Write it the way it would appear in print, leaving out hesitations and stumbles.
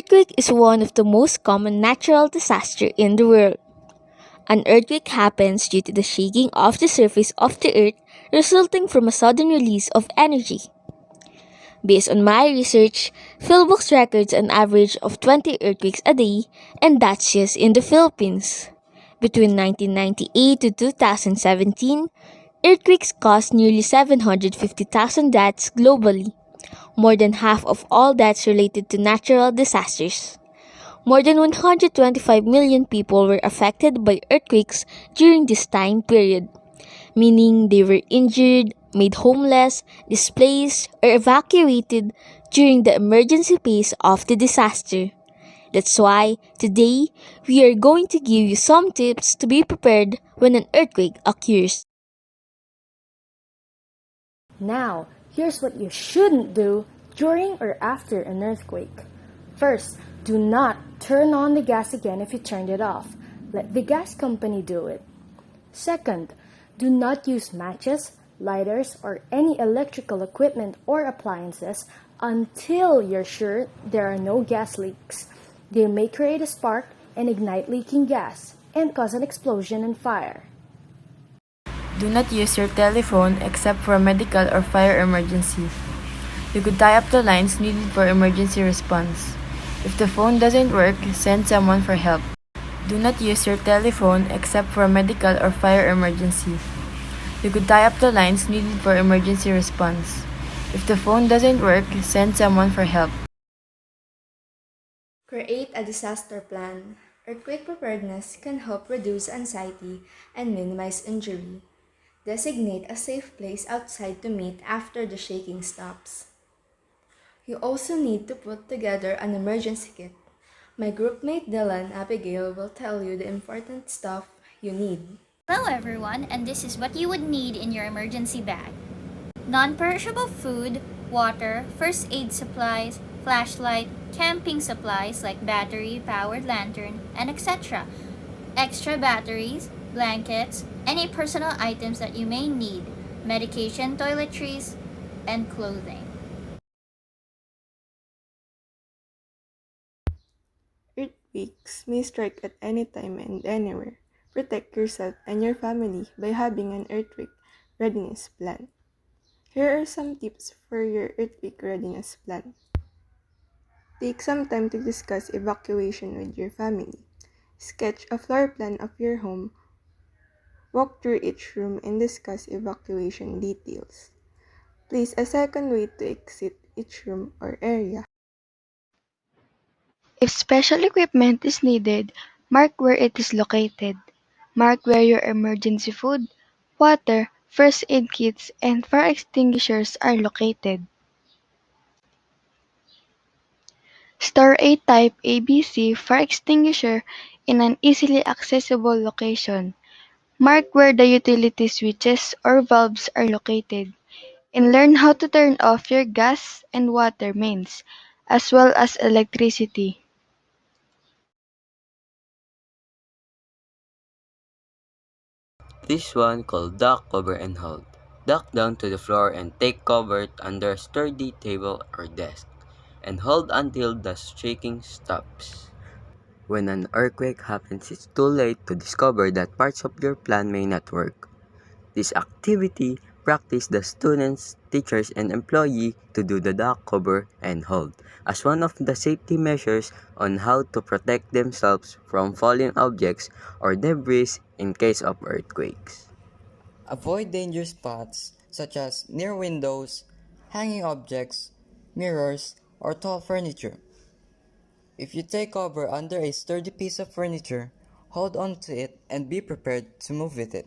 earthquake is one of the most common natural disasters in the world. An earthquake happens due to the shaking of the surface of the earth resulting from a sudden release of energy. Based on my research, Philbox records an average of 20 earthquakes a day, and that's just in the Philippines. Between 1998 to 2017, earthquakes caused nearly 750,000 deaths globally, more than half of all deaths related to natural disasters. More than 125 million people were affected by earthquakes during this time period, meaning they were injured, made homeless, displaced, or evacuated during the emergency phase of the disaster. That's why today we are going to give you some tips to be prepared when an earthquake occurs. Now, here's what you shouldn't do during or after an earthquake. First, do not turn on the gas again if you turned it off. Let the gas company do it. Second, do not use matches, lighters, or any electrical equipment or appliances until you're sure there are no gas leaks. They may create a spark and ignite leaking gas and cause an explosion and fire. Do not use your telephone except for a medical or fire emergency. You could tie up the lines needed for emergency response. If the phone doesn't work, send someone for help. Do not use your telephone except for a medical or fire emergency. You could tie up the lines needed for emergency response. If the phone doesn't work, send someone for help. Create a disaster plan. Earthquake preparedness can help reduce anxiety and minimize injury. Designate a safe place outside to meet after the shaking stops. You also need to put together an emergency kit. My groupmate Dylan Abigail will tell you the important stuff you need. Hello everyone, and this is what you would need in your emergency bag. Non-perishable food, water, first aid supplies, flashlight, camping supplies like battery, powered lantern, and etc. Extra batteries, blankets, any personal items that you may need, medication, toiletries, and clothing. Earthquakes may strike at any time and anywhere. Protect yourself and your family by having an earthquake readiness plan. Here are some tips for your earthquake readiness plan. Take some time to discuss evacuation with your family. Sketch a floor plan of your home. Walk through each room and discuss evacuation details. Place a second way to exit each room or area. If special equipment is needed, mark where it is located. Mark where your emergency food, water, first aid kits, and fire extinguishers are located. Store a type ABC fire extinguisher in an easily accessible location. Mark where the utility switches or valves are located, and learn how to turn off your gas and water mains, as well as electricity. This one called duck cover and hold. Duck down to the floor and take cover under a sturdy table or desk, and hold until the shaking stops. When an earthquake happens, it's too late to discover that parts of your plan may not work. This activity practice the students, teachers, and employee to do the duck cover and hold as one of the safety measures on how to protect themselves from falling objects or debris in case of earthquakes. Avoid danger spots such as near windows, hanging objects, mirrors, or tall furniture. If you take cover under a sturdy piece of furniture, hold on to it and be prepared to move with it.